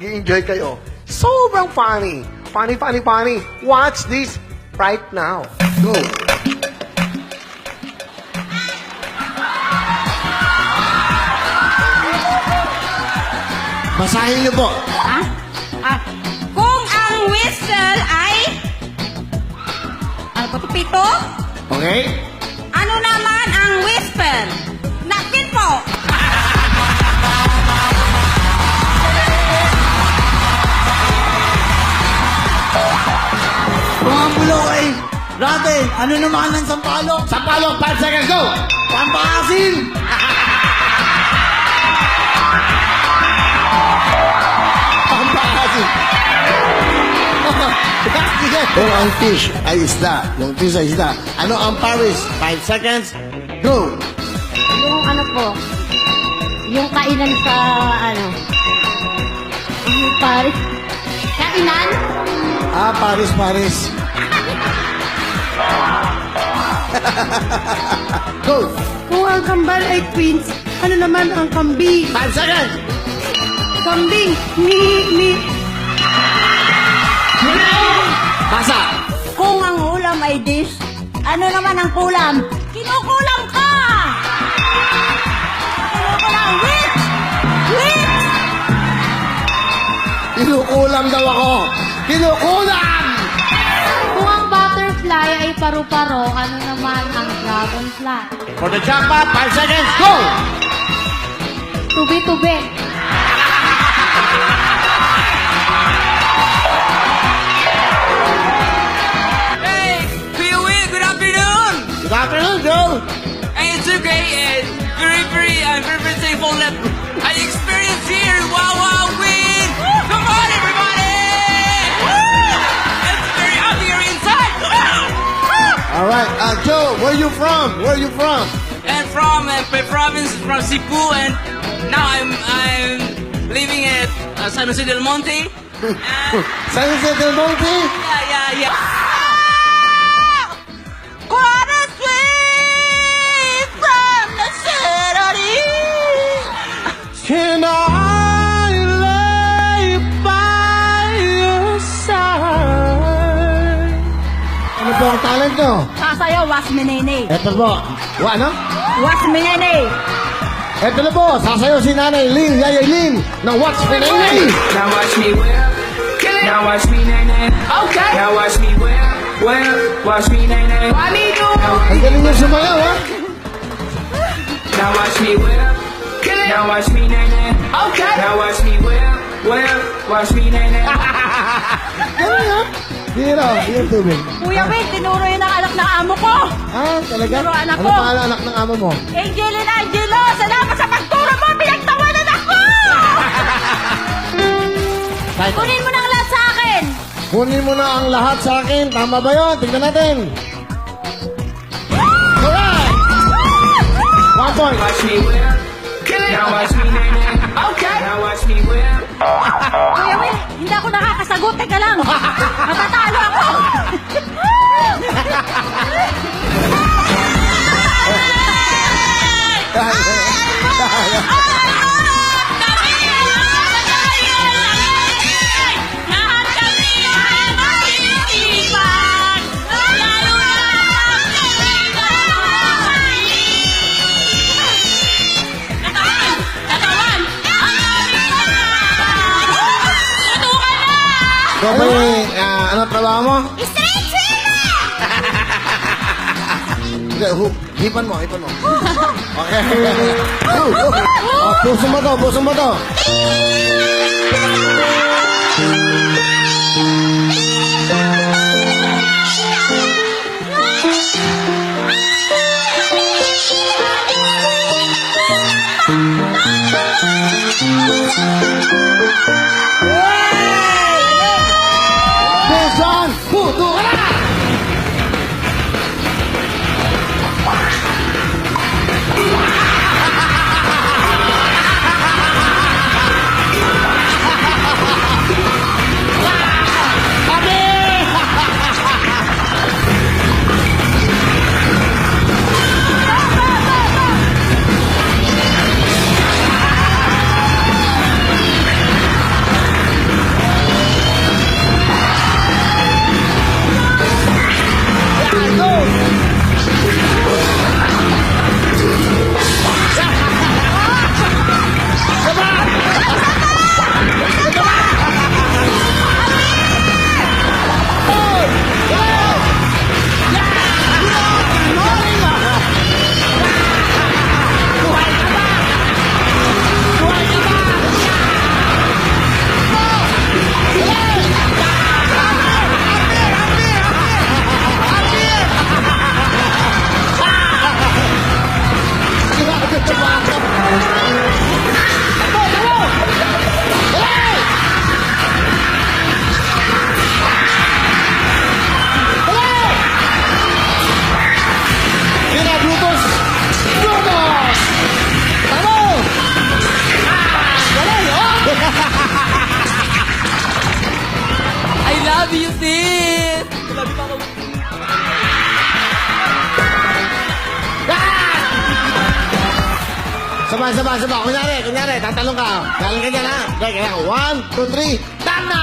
nag-enjoy kayo. Sobrang funny. Funny, funny, funny. Watch this right now. Go. Basahin niyo po. Kung ang whistle ay... Ano ba ito, pito? Okay? Ano naman ang whisper? Nakit po! Kung ang bulok ay rate, ano naman ang sampalok? Sampalok, 5 seconds, go! Pampasin! Pampasin. Kung ang fish ay isda, yung fish ay isda, ano ang Paris? 5 seconds, go! Yung ano po, yung kainan sa ano, yung Paris. Kainan? Paris, Paris. Go! Kung ang kambal ay queens, ano naman ang kambing? 5 seconds! Kambing, ni. Pasa! Kung ang ulam ay dish, ano naman ang kulam? Kinukulam ka! Kinukulam! Wait! Wait! Kinukulam daw ako! Kinukulam! Kung ang butterfly ay paru-paro, ano naman ang dragonfly? For the jackpot, 5 seconds, go! Tubi-tubi. Hey, Kuya Will, good afternoon! Good afternoon, Joe! Hey, it's okay, and I'm very thankful that I experienced here in Wawa Win! Come on, everybody! It's very hot here inside! Alright, Joe, where you from? Where you from? And from my province, from Cebu, and now I'm living at San Jose del Monte. San Jose del Monte? Yeah. What a sweet from the city! Can I lay by your side? Ano po ang talent nyo? Sasayaw, was minene. Eto po. Ano? Was minene. Eto na po, sasayaw si Nanay Ling, Yaya Ling, ng Watch Me Nanay! Now watch me whip. Now watch me nay nay. Okay. Now watch me whip. Watch me nay nay. Ang galing nyo sumayaw, ha? Now watch me whip. Now watch me nay nay. Okay. Now watch me whip. Watch me nay nay. Galing, ha? Hero, tubig. Kuya Will, tinuro yun ang anak ng amo ko. Talaga? Pero anak Ano ko. pangalan anak ng amo mo? Angelina Angelo, salamat sa pagturo mo, pinagtawanan ako! Kahit, Kunin mo ng lahat sa akin! kunin mo na ang lahat sa akin. Tama ba yun? Tignan natin. Alright! 1 point. Watch me whip. Now watch me nay nay. Okay. Now watch me whip. Kuya Will, hindi ako nakakasagot. Teka lang. Matatalo ako. So, ano trabaho mo? Straight swimmer! Hindi, hipan mo. Okay. Puso mo to. Jason, puto ka na! love you, sis! I love you, Papa. Sabay. Kunyari, tatalong ka. Galing ka dyan, ha? Okay, kaya 1, 2, 3, tama!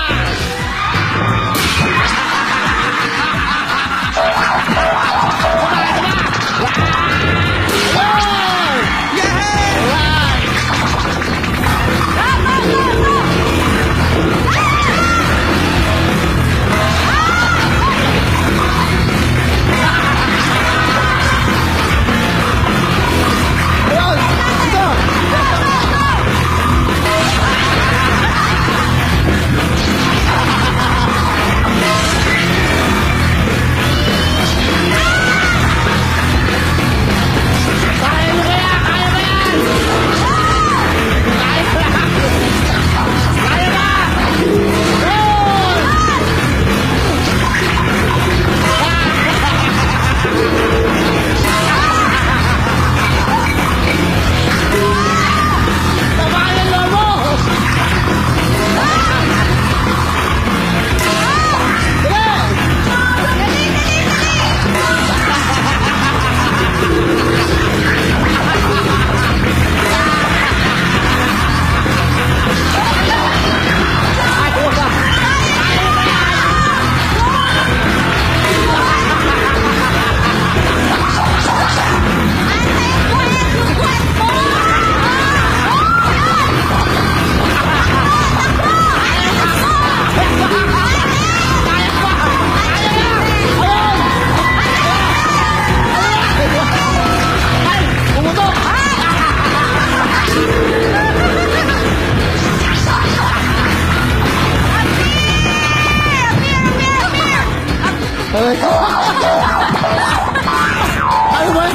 Ano ba?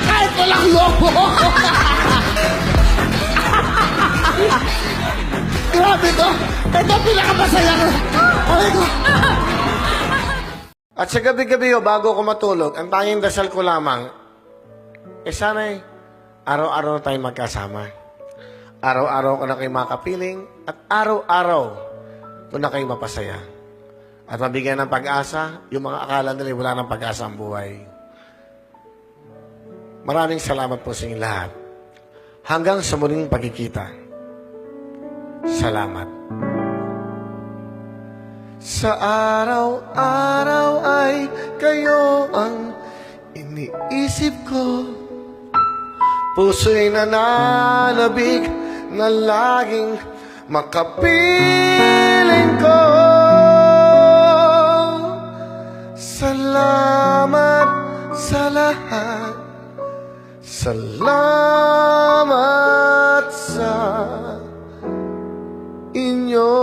Kahit walang lobo! Grabe to! Ito pinakamasaya ko! Ay ko! At sa gabi-gabi bago ko matulog, ang tanging dasal ko lamang, sana'y araw-araw tayo magkasama. Araw-araw ko na kayo makapiling at araw-araw ko na kayo mapasaya. At mabigyan ng pag-asa, yung mga akala nila wala ng pag-asa ang buhay. Maraming salamat po sa inyong lahat. Hanggang sa muling pagkikita. Salamat. Sa araw-araw ay kayo ang iniisip ko. Puso'y nananabik na laging makapiling ko. Salamat sa lahat. Salamat sa inyo.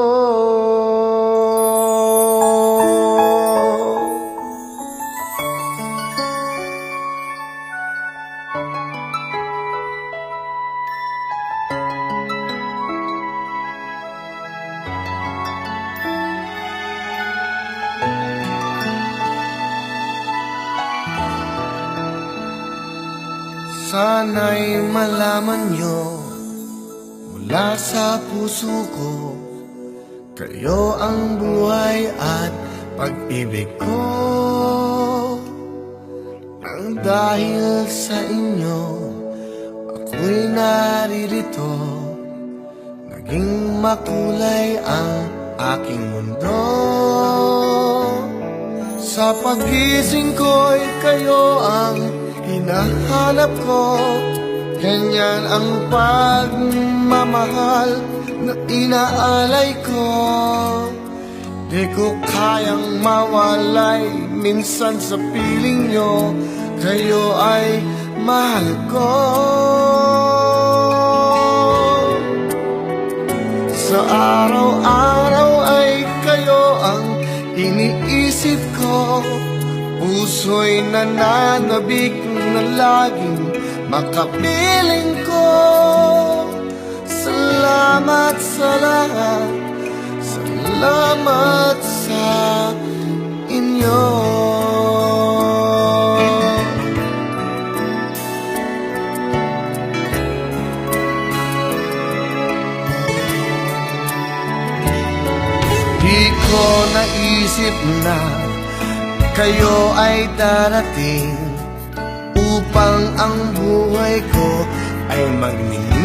Sana'y malaman nyo mula sa puso ko, kayo ang buhay at pag-ibig ko. Nang dahil sa inyo, ako'y naririto, naging makulay ang aking mundo. Sa pagising ko'y kayo ang hinahanap ko, ganyan ang pagmamahal na inaalay ko. Di ko kayang mawalay minsan sa piling nyo, kayo ay mahal ko. Sa araw-araw ay kayo ang iniisip ko, puso'y nananabik na laging makapiling ko. Salamat sa lahat, salamat sa inyo. Di ko ko naisip na kayo ay darating upang ang buhay ko ay magningning.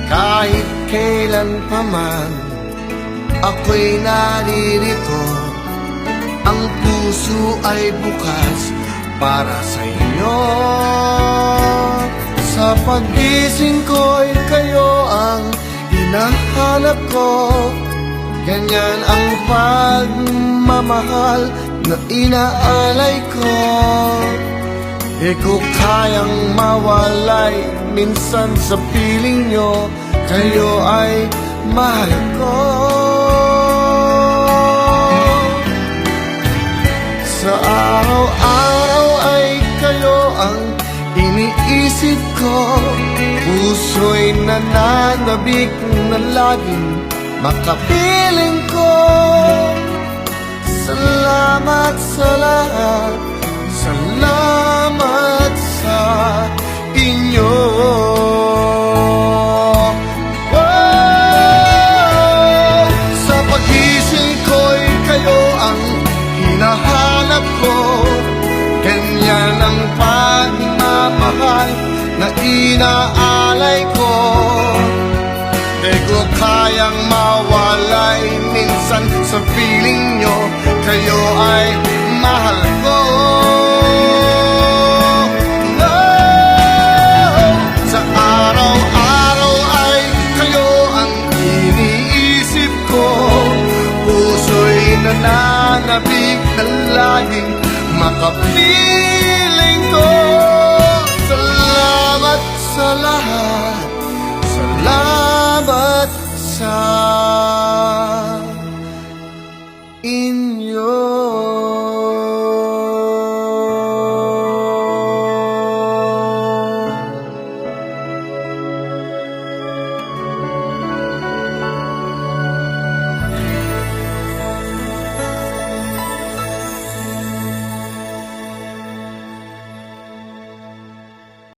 Kahit kailan pa man ako'y naririto, ang puso ay bukas para sa inyo. Sa pagising ko'y kayo ang hinahanap ko. Ganyan ang pagmamahal na inaalay ko. Di ko kayang mawalay minsan sa piling nyo. Kayo ay mahal ko. Sa araw-araw ay kayo ang iniisip ko. Puso'y nananabik na laging makapiling ko. Salamat sa lahat, salamat sa inyo. Wow! Sa pagising ko'y kayo ang hinahanap ko. Ganyan ang pagmamahal na inaalay ko. Di ko kayang mawalay minsan sa piling nyo. Kayo ay mahal ko. No! Sa araw-araw ay kayo ang iniisip ko. Puso'y nananabik na laging makapiling ko. Salamat sa lahat, salamat sa